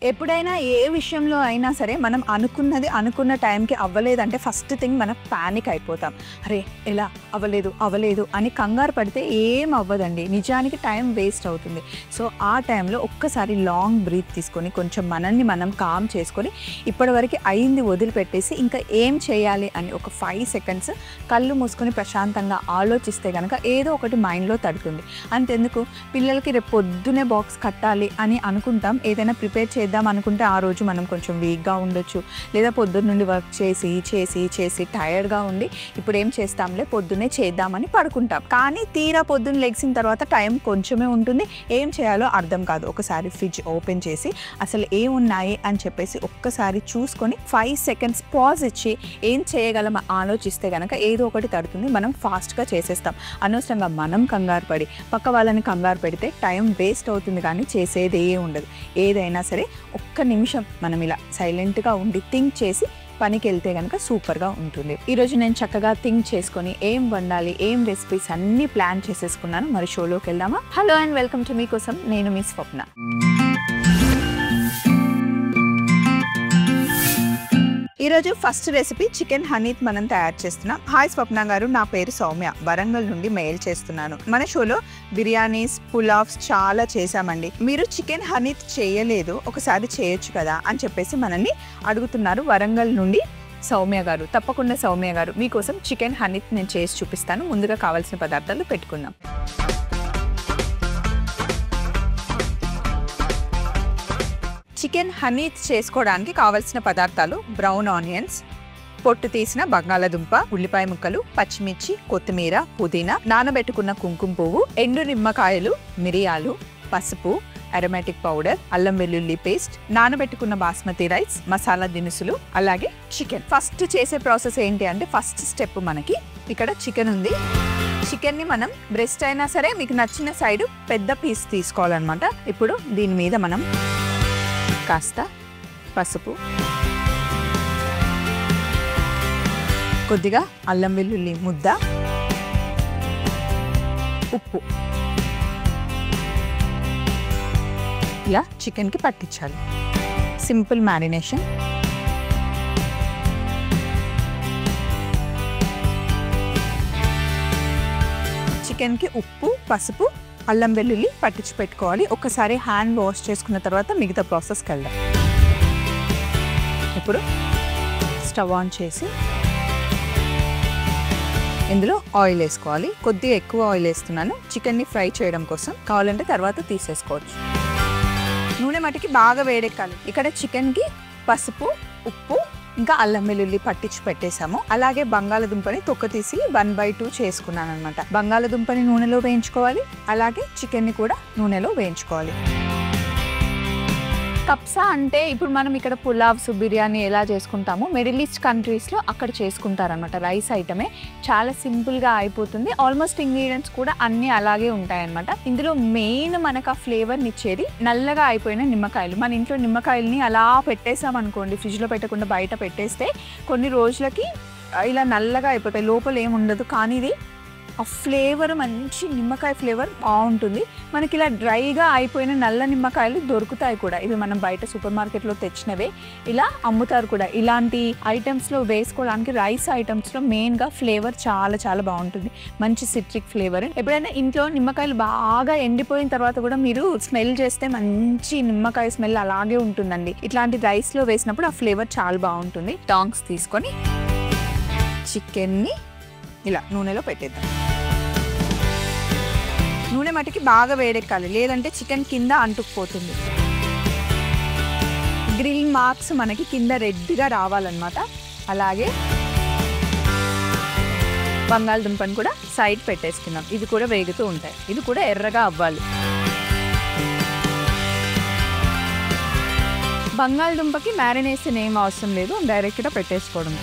ఎప్పుడైనా ఏ విషయంలో అయినా సరే మనం అనుకున్నది అనుకున్న టైంకి అవ్వలేదంటే ఫస్ట్ థింగ్ మనం పానిక్ అయిపోతాం. అరే ఎలా అవ్వలేదు అని కంగారు పడితే ఏం అవ్వదండి, నిజానికి టైం వేస్ట్ అవుతుంది. సో ఆ టైంలో ఒక్కసారి లాంగ్ బ్రీత్ తీసుకొని కొంచెం మనల్ని మనం కామ్ చేసుకొని ఇప్పటివరకు అయింది వదిలిపెట్టేసి ఇంకా ఏం చేయాలి అని ఒక 5 సెకండ్స్ కళ్ళు మూసుకొని ప్రశాంతంగా ఆలోచిస్తే కనుక ఏదో ఒకటి మైండ్లో తడుతుంది. అంతెందుకు, పిల్లలకి రేపు పొద్దునే బాక్స్ కట్టాలి అని అనుకుంటాం, ఏదైనా ప్రిపేర్ చేద్దాం అనుకుంటే ఆ రోజు మనం కొంచెం వీక్గా ఉండొచ్చు, లేదా పొద్దున్న నుండి వర్క్ చేసి టైర్డ్గా ఉండి ఇప్పుడు ఏం చేస్తాంలే పొద్దున్నే చేద్దామని పడుకుంటాం. కానీ తీరా పొద్దున్న లెగ్సిన తర్వాత టైం కొంచెమే ఉంటుంది, ఏం చేయాలో అర్థం కాదు. ఒకసారి ఫ్రిడ్జ్ ఓపెన్ చేసి అసలు ఏమున్నాయి అని చెప్పేసి ఒక్కసారి చూసుకొని 5 సెకండ్స్ పాజ్ ఇచ్చి ఏం చేయగలం ఆలోచిస్తే కనుక ఏదో ఒకటి తడుతుంది, మనం ఫాస్ట్గా చేసేస్తాం. అనవసరంగా మనం కంగారు పడి పక్క వాళ్ళని కంగారు పెడితే టైం వేస్ట్ అవుతుంది, కానీ చేసేది ఏ ఉండదు. ఏదైనా సరే ఒక్క నిమిషం మనం ఇలా సైలెంట్గా ఉండి థింక్ చేసి పనికి వెళ్తే కనుక సూపర్గా ఉంటుంది. ఈరోజు నేను చక్కగా థింక్ చేసుకొని ఏం వండాలి, ఏం రెసిపీస్ అన్నీ ప్లాన్ చేసేసుకున్నాను. మరి షోలోకి వెళ్దామా? హలో అండ్ వెల్కమ్ టు మీకోసం, నేను మీ స్వప్న. ఈరోజు ఫస్ట్ రెసిపీ చికెన్ హనీత్ మనం తయారు చేస్తున్నాం. హాయ్ స్వప్న గారు, నా పేరు సౌమ్య, వరంగల్ నుండి మెయిల్ చేస్తున్నాను. మన షోలో బిర్యానీస్, పులావ్స్ చాలా చేశామండి. మీరు చికెన్ హనీత్ చేయలేదు, ఒకసారి చేయొచ్చు కదా అని చెప్పేసి మనల్ని అడుగుతున్నారు వరంగల్ నుండి సౌమ్య గారు. తప్పకుండా సౌమ్య గారు, మీకోసం చికెన్ హనీత్ నేను చేసి చూపిస్తాను. ముందుగా కావాల్సిన పదార్థాలు పెట్టుకుందాం. చికెన్ హనీత్ చేసుకోవడానికి కావలసిన పదార్థాలు: బ్రౌన్ ఆనియన్స్, పొట్టు తీసిన బంగాళదుంప, ఉల్లిపాయ ముక్కలు, పచ్చిమిర్చి, కొత్తిమీర, పుదీనా, నానబెట్టుకున్న కుంకుమ పువ్వు, ఎండు నిమ్మకాయలు, మిరియాలు, పసుపు, అరోమాటిక్ పౌడర్, అల్లం వెల్లుల్లి పేస్ట్, నానబెట్టుకున్న బాస్మతి రైస్, మసాలా దినుసులు, అలాగే చికెన్. ఫస్ట్ చేసే ప్రాసెస్ ఏంటి అంటే, ఫస్ట్ స్టెప్ మనకి ఇక్కడ చికెన్ ఉంది. చికెన్ని మనం బ్రెస్ట్ అయినా సరే మీకు నచ్చిన సైడ్ పెద్ద పీస్ తీసుకోవాలన్నమాట. ఇప్పుడు దీని మీద మనం కాస్త పసుపు, కొద్దిగా అల్లం వెల్లుల్లి ముద్ద, ఉప్పు ఇలా చికెన్కి పట్టించాలి. Simple marination. చికెన్కి ఉప్పు, పసుపు, అల్లం వెల్లుల్లి పట్టించి పెట్టుకోవాలి. ఒక్కసారి హ్యాండ్ వాష్ చేసుకున్న తర్వాత మిగతా ప్రాసెస్కి వెళ్దాం. ఇప్పుడు స్టవ్ ఆన్ చేసి ఇందులో ఆయిల్ వేసుకోవాలి. కొద్దిగా ఎక్కువ ఆయిల్ వేస్తున్నాను, చికెన్ని ఫ్రై చేయడం కోసం. కావాలంటే తర్వాత తీసేసుకోవచ్చు. నూనె మటుకి బాగా వేడెక్కాలి. ఇక్కడ చికెన్కి పసుపు, ఉప్పు, ఇంకా అల్లం వెల్లుల్లి పట్టించి పెట్టేశాము. అలాగే బంగాళదుంపని తొక్క తీసి 1/2 చేసుకున్నాను అనమాట. బంగాళదుంపని నూనెలో వేయించుకోవాలి, అలాగే చికెన్ని కూడా నూనెలో వేయించుకోవాలి. కప్సా అంటే ఇప్పుడు మనం ఇక్కడ పులావ్స్, బిర్యానీ ఎలా చేసుకుంటామో మిడిల్ ఈస్ట్ కంట్రీస్లో అక్కడ చేసుకుంటారనమాట. రైస్ ఐటమే చాలా సింపుల్గా అయిపోతుంది. ఆల్మోస్ట్ ఇంగ్రీడియంట్స్ కూడా అన్నీ అలాగే ఉంటాయన్నమాట. ఇందులో మెయిన్ మనకు ఆ ఫ్లేవర్ని ఇచ్చేది నల్లగా అయిపోయిన నిమ్మకాయలు. మన ఇంట్లో నిమ్మకాయలని అలా పెట్టేసామనుకోండి, ఫ్రిడ్జ్లో పెట్టకుండా బయట పెట్టేస్తే కొన్ని రోజులకి ఇలా నల్లగా అయిపోతాయి, లోపల ఏముండదు. కానీ ఇది ఆ ఫ్లేవర్ మంచి నిమ్మకాయ ఫ్లేవర్ బాగుంటుంది. మనకి ఇలా డ్రైగా అయిపోయిన నల్ల నిమ్మకాయలు దొరుకుతాయి కూడా. ఇవి మనం బయట సూపర్ మార్కెట్లో తెచ్చినవే ఇలా అమ్ముతారు కూడా. ఇలాంటి ఐటమ్స్లో వేసుకోవడానికి రైస్ ఐటమ్స్లో మెయిన్గా ఫ్లేవర్ చాలా చాలా బాగుంటుంది, మంచి సిట్రిక్ ఫ్లేవర్. ఎప్పుడైనా ఇంట్లో నిమ్మకాయలు బాగా ఎండిపోయిన తర్వాత కూడా మీరు స్మెల్ చేస్తే మంచి నిమ్మకాయ స్మెల్ అలాగే ఉంటుందండి. ఇట్లాంటి రైస్లో వేసినప్పుడు ఆ ఫ్లేవర్ చాలా బాగుంటుంది. టాంగ్స్ తీసుకొని చికెన్ని ఇలా నూనెలో పెట్టేద్దాం. నూనె మటుకి బాగా వేడెక్కాలి, లేదంటే చికెన్ కింద అంటుకుపోతుంది. గ్రిల్ మార్క్స్ మనకి కింద రెడ్గా రావాలన్నమాట. అలాగే బంగాళదుంపని కూడా సైడ్ పెట్టేసుకున్నాం. ఇది కూడా వేగుతూ ఉంటాయి, ఇది కూడా ఎర్రగా అవ్వాలి. బంగాళదుంపకి మ్యారినేషన్ ఏం అవసరం లేదు, డైరెక్ట్గా పెట్టేసుకోవడం.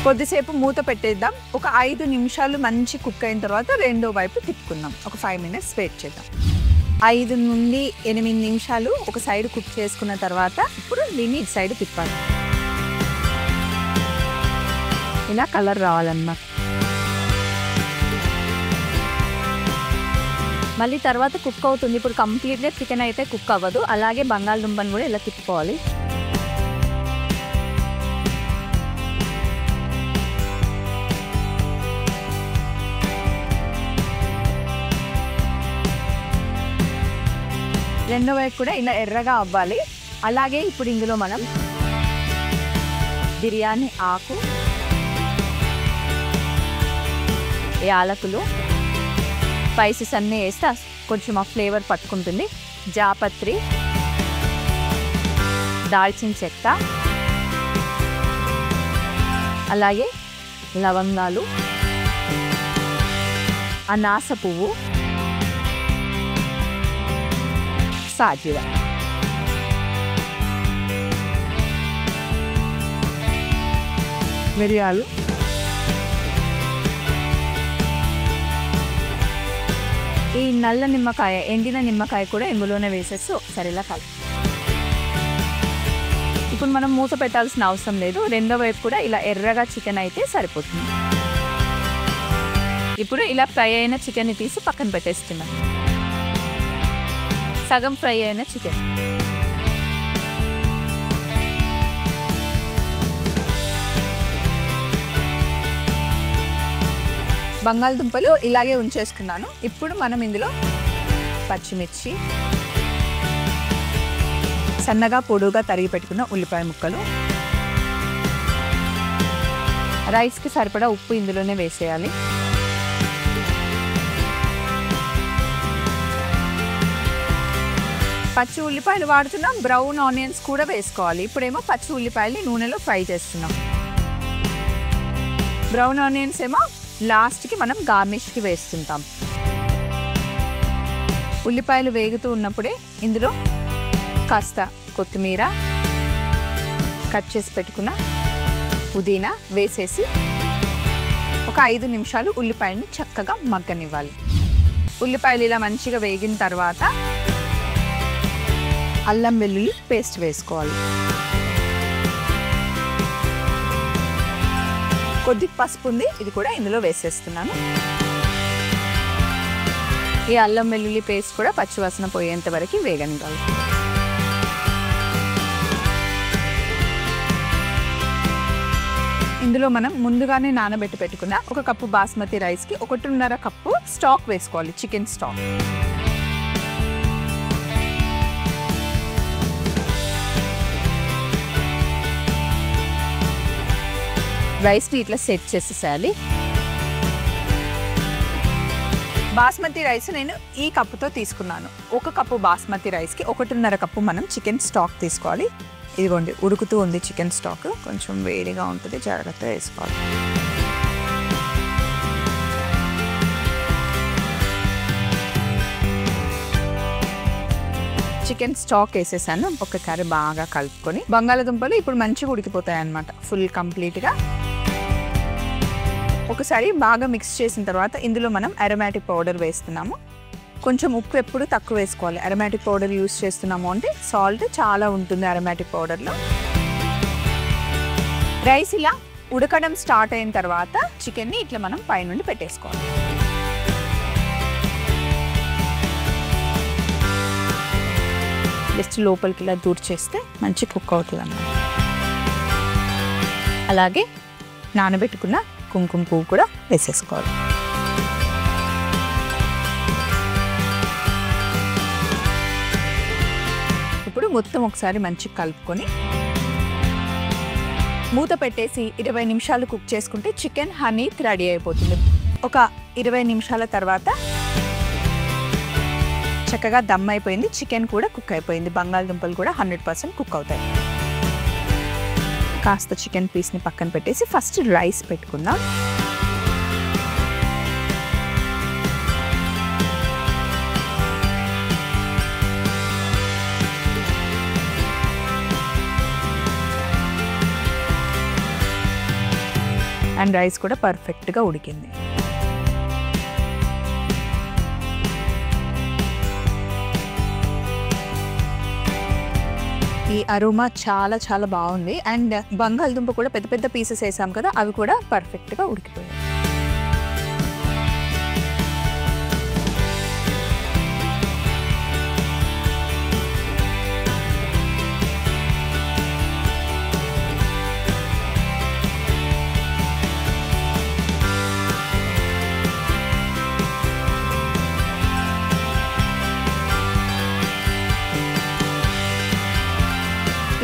కొద్దిసేపు మూత పెట్టేద్దాం. ఒక 5 నిమిషాలు మంచి కుక్ అయిన తర్వాత రెండో వైపు తిప్పుకుందాం. ఒక 5 మినిట్స్ వెయిట్ చేద్దాం. 5 నుండి 8 నిమిషాలు ఒక సైడ్ కుక్ చేసుకున్న తర్వాత ఇప్పుడు దీన్ని ఇటు సైడ్ తిప్పాలి. ఇలా కలర్ రావాలన్నమాట. మళ్ళీ తర్వాత కుక్ అవుతుంది. ఇప్పుడు కంప్లీట్గా చికెన్ అయితే కుక్ అవ్వదు. అలాగే బంగాళదుంపను కూడా ఇలా తిప్పుకోవాలి. రెండో వైపు కూడా ఇలా ఎర్రగా అవ్వాలి. అలాగే ఇప్పుడు ఇందులో మనం బిర్యానీ ఆకు, యాలకులు, స్పైసెస్ అన్నీ వేస్తే కొంచెం ఆ ఫ్లేవర్ పట్టుకుంటుంది. జాపత్రి, దాల్చిన చెక్క, అలాగే లవంగాలు, అనాస పువ్వు, సాజీర. మిరియాలు, ఈ నల్ల నిమ్మకాయ, ఎండిన నిమ్మకాయ కూడా ఇందులోనే వేసేసి ఒకసారి ఇలా కలుపు. ఇప్పుడు మనం మూత పెట్టాల్సిన అవసరం లేదు. రెండో వైపు కూడా ఇలా ఎర్రగా చికెన్ అయితే సరిపోతుంది. ఇప్పుడు ఇలా ఫ్రై అయిన చికెన్ని తీసి పక్కన పెట్టేస్తున్నాం. సగం ఫ్రై అయిన చికెన్. బంగాళదుంపలు ఇలాగే ఉంచేసుకున్నాను. ఇప్పుడు మనం ఇందులో పచ్చిమిర్చి, సన్నగా పొడుగా తరిగి పెట్టుకున్న ఉల్లిపాయ ముక్కలు, రైస్కి సరిపడా ఉప్పు ఇందులోనే వేసేయాలి. పచ్చి ఉల్లిపాయలు వాడుతున్నాం. బ్రౌన్ ఆనియన్స్ కూడా వేసుకోవాలి. ఇప్పుడేమో పచ్చి ఉల్లిపాయలు నూనెలో ఫ్రై చేస్తున్నాం. బ్రౌన్ ఆనియన్స్ ఏమో లాస్ట్కి మనం గార్నిష్కి వేస్తుంటాం. ఉల్లిపాయలు వేగుతూ ఉన్నప్పుడే ఇందులో కాస్త కొత్తిమీర, కట్ చేసి పెట్టుకున్న పుదీనా వేసేసి ఒక 5 నిమిషాలు ఉల్లిపాయని చక్కగా మగ్గనివ్వాలి. ఉల్లిపాయలు ఇలా మంచిగా వేగిన తర్వాత అల్లం వెల్లుల్లి పేస్ట్ వేసుకోవాలి. కొద్ది పసుపు ఉంది, ఇది కూడా ఇందులో వేసేస్తున్నాను. ఈ అల్లం వెల్లుల్లి పేస్ట్ కూడా పచ్చివాసన పోయేంత వరకు వేగనివ్వాలి. ఇందులో మనం ముందుగానే నానబెట్టి పెట్టుకున్న 1 కప్పు బాస్మతి రైస్కి 1.5 కప్పు స్టాక్ వేసుకోవాలి, చికెన్ స్టాక్. రైస్ని ఇట్లా సెట్ చేసేసేయాలి. బాస్మతి రైస్ నేను ఈ కప్పుతో తీసుకున్నాను. 1 కప్పు బాస్మతి రైస్కి 1.5 కప్పు మనం చికెన్ స్టాక్ తీసుకోవాలి. ఇదిగోండి, ఉడుకుతూ ఉంది చికెన్ స్టాక్. కొంచెం వేడిగా ఉంటుంది, జాగ్రత్తగా వేసుకోవాలి. చికెన్ స్టాక్ వేసేసాను. ఒకసారి బాగా కలుపుకొని బంగాళదుంపలు ఇప్పుడు మంచిగా ఉడికిపోతాయి అన్నమాట, ఫుల్ కంప్లీట్గా. ఒకసారి బాగా మిక్స్ చేసిన తర్వాత ఇందులో మనం అరోమాటిక్ పౌడర్ వేస్తున్నాము. కొంచెం ఉప్పు ఎప్పుడు తక్కువ వేసుకోవాలి. అరోమాటిక్ పౌడర్ యూస్ చేస్తున్నాము అంటే సాల్ట్ చాలా ఉంటుంది అరోమాటిక్ పౌడర్లో. రైస్ ఇలా ఉడకడం స్టార్ట్ అయిన తర్వాత చికెన్ని ఇట్లా మనం పైనుండి పెట్టేసుకోవాలి. జస్ట్ లోపలికి ఇలా దూర్ చేస్తే మంచి కుక్ అవుతుంది అన్నమాట. అలాగే నానబెట్టుకున్న కుంకుమ పువ్వు కూడా వేసేసుకోవాలి. ఇప్పుడు మొత్తం ఒకసారి మంచిగా కలుపుకొని మూత పెట్టేసి 20 నిమిషాలు కుక్ చేసుకుంటే చికెన్ హనీ రెడీ అయిపోతుంది. ఒక 20 నిమిషాల తర్వాత చక్కగా దమ్ అయిపోయింది. చికెన్ కూడా కుక్ అయిపోయింది. బంగాళదుంపలు కూడా 100% కుక్ అవుతాయి. కాస్త చికెన్ పీస్ని పక్కన పెట్టేసి ఫస్ట్ రైస్ పెట్టుకుందాం. అండ్ రైస్ కూడా పర్ఫెక్ట్గా ఉడికింది. ఈ అరోమా చాలా చాలా బాగుంది. అండ్ బంగాళదుంప కూడా పెద్ద పెద్ద పీసెస్ వేసాం కదా, అవి కూడా పర్ఫెక్ట్గా ఉడికిపోయాయి.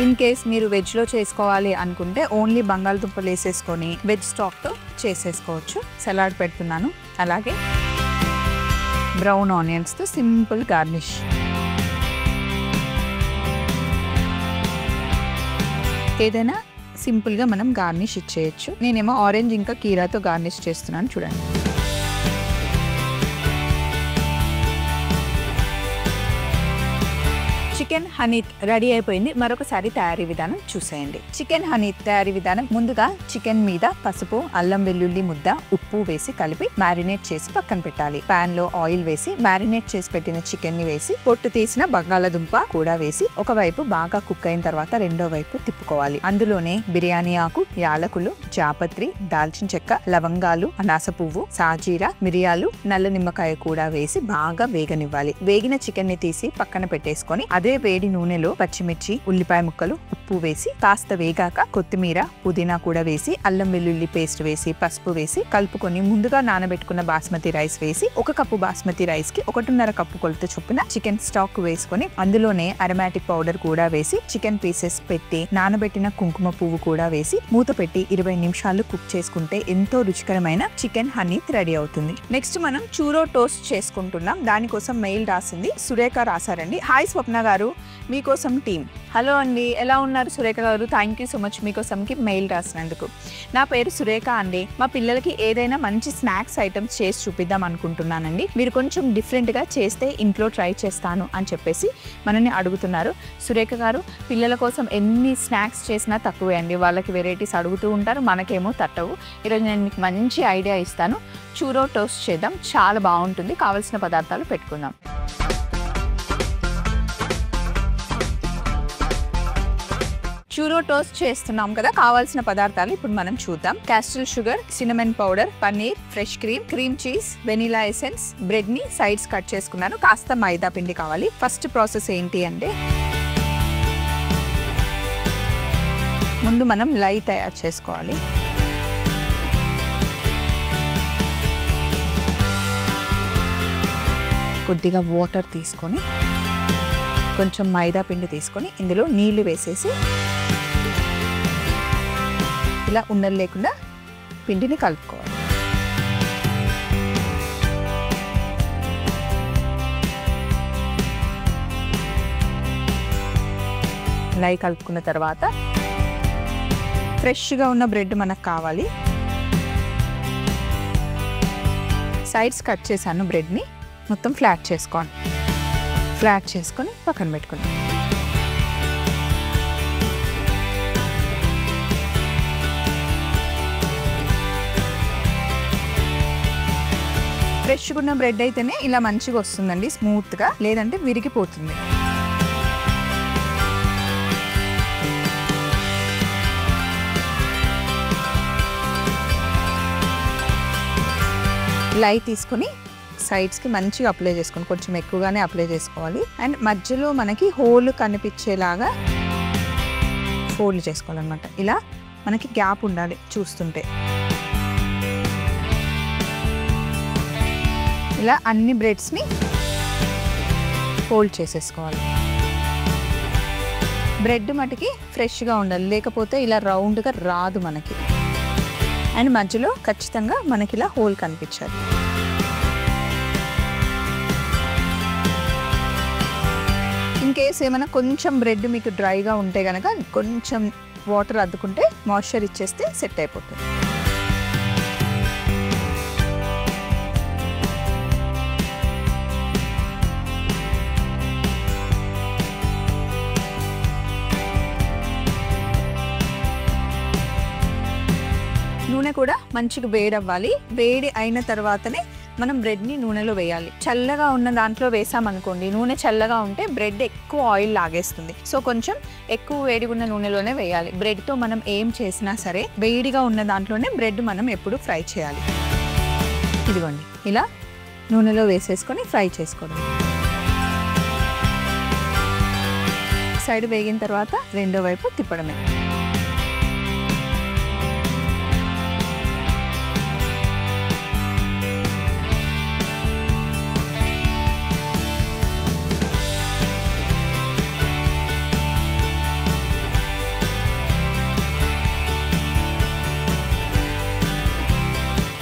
ఇన్ కేస్ మీరు వెజ్లో చేసుకోవాలి అనుకుంటే ఓన్లీ బంగాళదుంపలు వేసేసుకొని వెజ్ స్టాక్తో చేసేసుకోవచ్చు. సలాడ్ పెడుతున్నాను. అలాగే బ్రౌన్ ఆనియన్స్తో సింపుల్ గార్నిష్. ఏదైనా సింపుల్గా మనం గార్నిష్ ఇచ్చేయచ్చు. నేనేమో ఆరెంజ్ ఇంకా కీరాతో గార్నిష్ చేస్తున్నాను, చూడండి. చికెన్ హనీ రెడీ అయిపోయింది. మరొకసారి తయారీ విధానం చూసేయండి. చికెన్ హనీ తయారీ విధానం: ముందుగా చికెన్ మీద పసుపు, అల్లం వెల్లుల్లి ముద్ద, ఉప్పు వేసి కలిపి మ్యారినేట్ చేసి పక్కన పెట్టాలి. పాన్ లో ఆయిల్ వేసి మ్యారినేట్ చేసి పెట్టిన చికెన్ ని వేసి పొట్టు తీసిన బంగాళదుంప కూడా వేసి ఒకవైపు బాగా కుక్ అయిన తర్వాత రెండో వైపు తిప్పుకోవాలి. అందులోనే బిర్యానీ ఆకు, యాలకులు, జాపత్రి, దాల్చిన చెక్క, లవంగాలు, అనాస పువ్వు, సాజీరా, మిరియాలు, నల్ల నిమ్మకాయ కూడా వేసి బాగా వేగనివ్వాలి. వేగిన చికెన్ ని తీసి పక్కన పెట్టేసుకొని అదే వేడి నూనెలో పచ్చిమిర్చి, ఉల్లిపాయ ముక్కలు, ఉప్పు వేసి కాస్త వేగాక కొత్తిమీర, పుదీనా కూడా వేసి అల్లం వెల్లుల్లి పేస్ట్ వేసి పసుపు వేసి కలుపుకొని ముందుగా నానబెట్టుకున్న బాస్మతి రైస్ వేసి 1 కప్పు బాస్మతి రైస్ కి 1.5 కప్పు కొలత చొప్పున చికెన్ స్టాక్ వేసుకొని అందులోనే అరోమాటిక్ పౌడర్ కూడా వేసి చికెన్ పీసెస్ పెట్టి నానబెట్టిన కుంకుమ పువ్వు కూడా వేసి మూత పెట్టి 20 నిమిషాలు కుక్ చేసుకుంటే ఎంతో రుచికరమైన చికెన్ హనీ రెడీ అవుతుంది. నెక్స్ట్ మనం చూరో టోస్ట్ చేసుకుంటున్నాం. దానికోసం మెయిల్ రాసింది సురేఖ రాసారండి. హాయ్ స్వప్న గారు, మీకోసం టీమ్. హలో అండి, ఎలా ఉన్నారు సురేఖ గారు? థ్యాంక్ యూ సో మచ్ మీకోసంకి మెయిల్ రాసినందుకు. నా పేరు సురేఖ అండి. మా పిల్లలకి ఏదైనా మంచి స్నాక్స్ ఐటమ్స్ చేసి చూపిద్దాం అనుకుంటున్నానండి. మీరు కొంచెం డిఫరెంట్గా చేస్తే ఇంట్లో ట్రై చేస్తాను అని చెప్పేసి మనల్ని అడుగుతున్నారు. సురేఖ గారు, పిల్లల కోసం ఎన్ని స్నాక్స్ చేసినా తక్కువే అండి. వాళ్ళకి వెరైటీస్ అడుగుతూ ఉంటారు, మనకేమో తట్టవు. ఈరోజు నేను మీకు మంచి ఐడియా ఇస్తాను. చూరో టోస్ట్ చేద్దాం, చాలా బాగుంటుంది. కావాల్సిన పదార్థాలు పెట్టుకుందాం. చూరో టోస్ట్ చేస్తున్నాం కదా, కావాల్సిన పదార్థాలు ఇప్పుడు మనం చూద్దాం. Castor sugar, cinnamon powder, paneer, fresh cream, cream cheese, vanilla essence, bread ని సైడ్స్ కట్ చేసుకున్నాను. కాస్త మైదా పిండి కావాలి. ఫస్ట్ ప్రాసెస్ ఏంటి అంటే ముందు మనం లై తయారు చేసుకోవాలి. కొద్దిగా వాటర్ తీసుకొని కొంచెం మైదా పిండి తీసుకొని ఇందులో నీళ్లు వేసేసి ఇలా ఉండలు లేకుండా పిండిని కలుపుకోవాలి. ఇలా కలుపుకున్న తర్వాత ఫ్రెష్గా ఉన్న బ్రెడ్ మనకు కావాలి. సైడ్స్ కట్ చేశాను బ్రెడ్ని. మొత్తం ఫ్లాట్ చేసుకోండి. ఫ్లాట్ చేసుకొని పక్కన పెట్టుకుని ఫ్రెష్గా ఉన్న బ్రెడ్ అయితేనే ఇలా మంచిగా వస్తుందండి, స్మూత్గా. లేదంటే విరిగిపోతుంది. లై తీసుకొని సైడ్స్కి మంచిగా అప్లై చేసుకోండి. కొంచెం ఎక్కువగానే అప్లై చేసుకోవాలి. అండ్ మధ్యలో మనకి హోల్ కనిపించేలాగా ఫోల్డ్ చేసుకోవాలన్నమాట. ఇలా మనకి గ్యాప్ ఉండాలి చూస్తుంటే. ఇలా అన్ని బ్రెడ్స్ని ఫోల్డ్ చేసేసుకోవాలి. బ్రెడ్ మటుకి ఫ్రెష్గా ఉండాలి, లేకపోతే ఇలా రౌండ్గా రాదు మనకి. అండ్ మధ్యలో ఖచ్చితంగా మనకి ఇలా హోల్ కనిపించాలి. ఇన్ కేస్ ఏమైనా కొంచెం బ్రెడ్ మీకు డ్రైగా ఉంటే కనుక కొంచెం వాటర్ అద్దుకుంటే మాయిశ్చర్ ఇచ్చేస్తే సెట్ అయిపోతుంది. నూనె కూడా మంచిగా వేడి అవ్వాలి. వేడి అయిన తర్వాతనే మనం బ్రెడ్ని నూనెలో వేయాలి. చల్లగా ఉన్న దాంట్లో వేసామనుకోండి, నూనె చల్లగా ఉంటే బ్రెడ్ ఎక్కువ ఆయిల్ లాగేస్తుంది. సో కొంచెం ఎక్కువ వేడిగా ఉన్న నూనెలోనే వేయాలి. బ్రెడ్తో మనం ఏం చేసినా సరే వేడిగా ఉన్న దాంట్లోనే బ్రెడ్ మనం ఎప్పుడు ఫ్రై చేయాలి. ఇదిగోండి ఇలా నూనెలో వేసేసుకొని ఫ్రై చేసుకోవడం. సైడ్ వేగిన తర్వాత రెండో వైపు తిప్పడమే.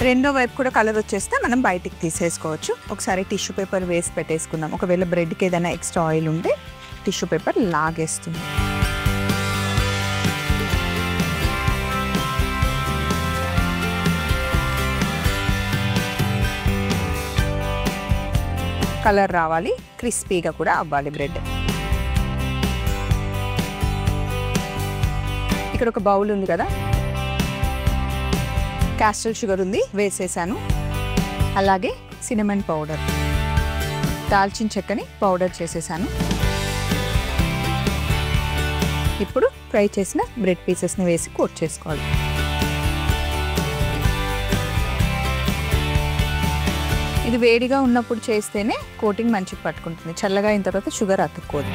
రెండో వైపు కూడా కలర్ వచ్చేస్తే మనం బయటికి తీసేసుకోవచ్చు. ఒకసారి టిష్యూ పేపర్ వేసి పెట్టేసుకుందాం. ఒకవేళ బ్రెడ్కి ఏదైనా ఎక్స్ట్రా ఆయిల్ ఉంటే టిష్యూ పేపర్ లాగేస్తుంది. కలర్ రావాలి, క్రిస్పీగా కూడా అవ్వాలి బ్రెడ్. ఇక్కడ ఒక బౌల్ ఉంది కదా, క్యాస్టర్ షుగర్ ఉంది, వేసేసాను. అలాగే సినమన్ పౌడర్, దాల్చిన చెక్కని పౌడర్ చేసేసాను. ఇప్పుడు ఫ్రై చేసిన బ్రెడ్ పీసెస్ని వేసి కోట్ చేసుకోవాలి. ఇది వేడిగా ఉన్నప్పుడు చేస్తేనే కోటింగ్ మంచిగా పట్టుకుంటుంది. చల్లగా అయిన తర్వాత షుగర్ అతుక్కోదు.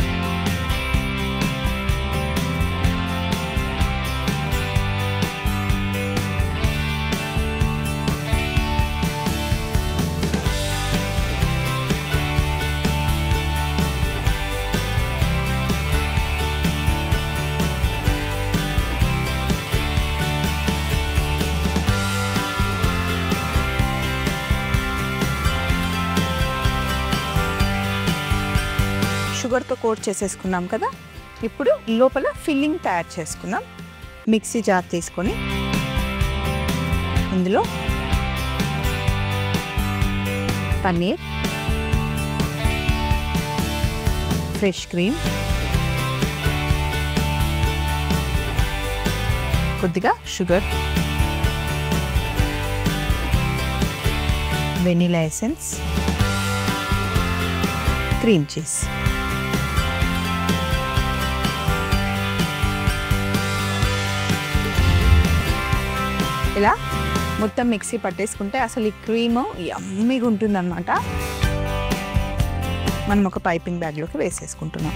షుగర్తో కోట్ చేసేసుకున్నాం కదా. ఇప్పుడు లోపల ఫిల్లింగ్ తయారు చేసుకుందాం. మిక్సీ జార్ తీసుకొని ఇందులో పన్నీర్, ఫ్రెష్ క్రీమ్, కొద్దిగా sugar, vanilla essence, cream cheese, ఇలా మొత్తం మిక్సీ పట్టేసుకుంటే అసలు ఈ క్రీమ్ యమ్మీగా ఉంటుందన్నమాట. మనం ఒక పైపింగ్ బ్యాగ్లోకి వేసేసుకుంటున్నాం.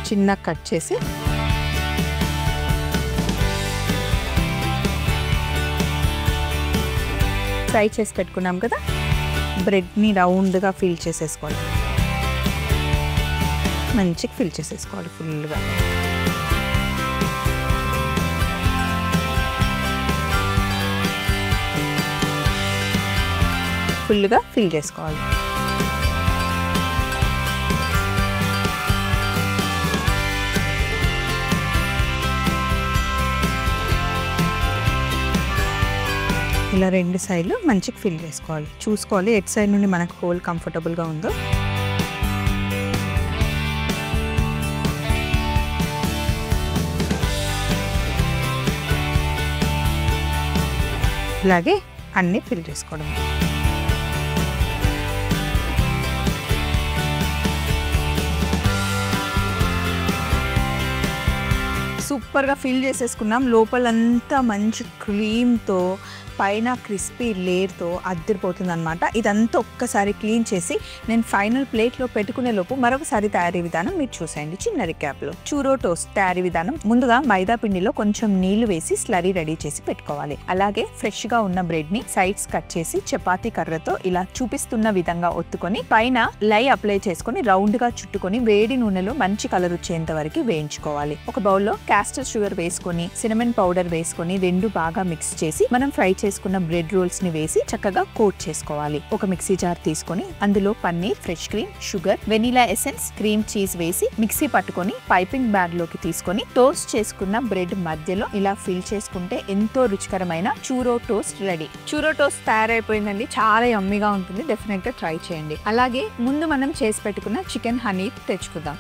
చిన్న కట్ చేసి ఫ్రై చేసి పెట్టుకున్నాం కదా, బ్రెడ్ని రౌండ్గా ఫిల్ చేసేసుకోవాలి. మంచిగా ఫిల్ చేసేసుకోవాలి ఫుల్గా. ఫుల్గా ఫిల్ చేసుకోవాలి. ఇలా రెండు సైడ్లు మంచిగా ఫిల్ చేసుకోవాలి. చూసుకోవాలి ఎట్ సైడ్ నుండి మనకు హోల్ కంఫర్టబుల్గా ఉందో. ఇలాగే అన్నీ ఫిల్ చేసుకోవడం. సూపర్గా ఫిల్ చేసేసుకున్నాం. లోపలంతా మంచి క్రీమ్తో, పైన క్రిస్పీ లేయర్తో అద్దరిపోతుంది అనమాట. ఇదంతా ఒక్కసారి క్లీన్ చేసి నేను ఫైనల్ ప్లేట్లో పెట్టుకునే లోపు మరొకసారి తయారీ విధానం మీరు చూసేయండి. చిన్న రిక్యాప్లో చూరో టోస్ట్ తయారీ విధానం. ముందుగా మైదా పిండిలో కొంచెం నీళ్లు వేసి స్లరీ రెడీ చేసి పెట్టుకోవాలి. అలాగే ఫ్రెష్గా ఉన్న బ్రెడ్ని సైడ్స్ కట్ చేసి చపాతీ కర్రతో ఇలా చూపిస్తున్న విధంగా ఒత్తుకొని పైన లై అప్లై చేసుకొని రౌండ్గా చుట్టుకొని వేడి నూనెలో మంచి కలర్ వచ్చేంత వరకు వేయించుకోవాలి. ఒక బౌల్లో క్యాస్టర్ షుగర్ వేసుకొని సినమన్ పౌడర్ వేసుకొని రెండు బాగా మిక్స్ చేసి మనం ఫ్రై చేసుకున్న బ్రెడ్ రోల్స్ ని వేసి చక్కగా కోట్ చేసుకోవాలి. ఒక మిక్సీ జార్ తీసుకొని అందులో paneer, fresh cream, sugar, vanilla essence, cream cheese వేసి మిక్సీ పట్టుకొని పైపింగ్ బ్యాగ్ లోకి తీసుకొని టోస్ట్ చేసుకున్న బ్రెడ్ మధ్యలో ఇలా ఫిల్ చేసుకుంటే ఎంతో రుచికరమైన చూరో టోస్ట్ రెడీ. చూరో టోస్ట్ తయారైపోయిందండి. చాలా యమ్మీగా ఉంటుంది. డెఫినెట్ గా ట్రై చేయండి. అలాగే ముందు మనం చేసి పెట్టుకున్న చికెన్ హనీ తెచ్చుకుందాం.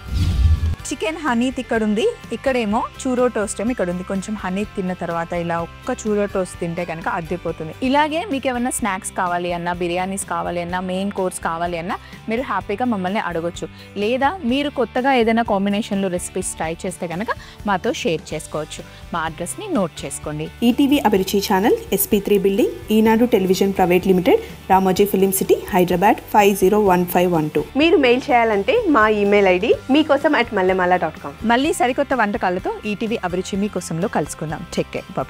చికెన్ హనీ ఇక్కడ ఉంది, ఇక్కడేమో చూరో టోస్ట్ ఏమో ఇక్కడ ఉంది. కొంచెం హనీ తిన్న తర్వాత ఇలా ఒక్క చూరో టోస్ట్ తింటే కనుక అద్దెపోతుంది. ఇలాగే మీకు ఏమైనా స్నాక్స్ కావాలి అన్నా, బిర్యానీస్ కావాలి అన్నా, మెయిన్ కోర్స్ కావాలి అన్నా మీరు హ్యాపీగా మమ్మల్ని అడగొచ్చు. లేదా మీరు కొత్తగా ఏదైనా కాంబినేషన్లో రెసిపీస్ ట్రై చేస్తే కనుక మాతో షేర్ చేసుకోవచ్చు. మా అడ్రస్ని నోట్ చేసుకోండి. ETV Abhiruchi channel, SP3 building, Eenadu television private limited, Ramoji film city, Hyderabad 501512. మీరు మెయిల్ చేయాలంటే మా ఈమెయిల్ ఐడి మీకోసం@mallamala.com. మళ్ళీ సరికొత్త వంటకాలతో ఈటీవీ అభిరుచి మీకోసంలో కలుసుకుందాం. Take care, bye.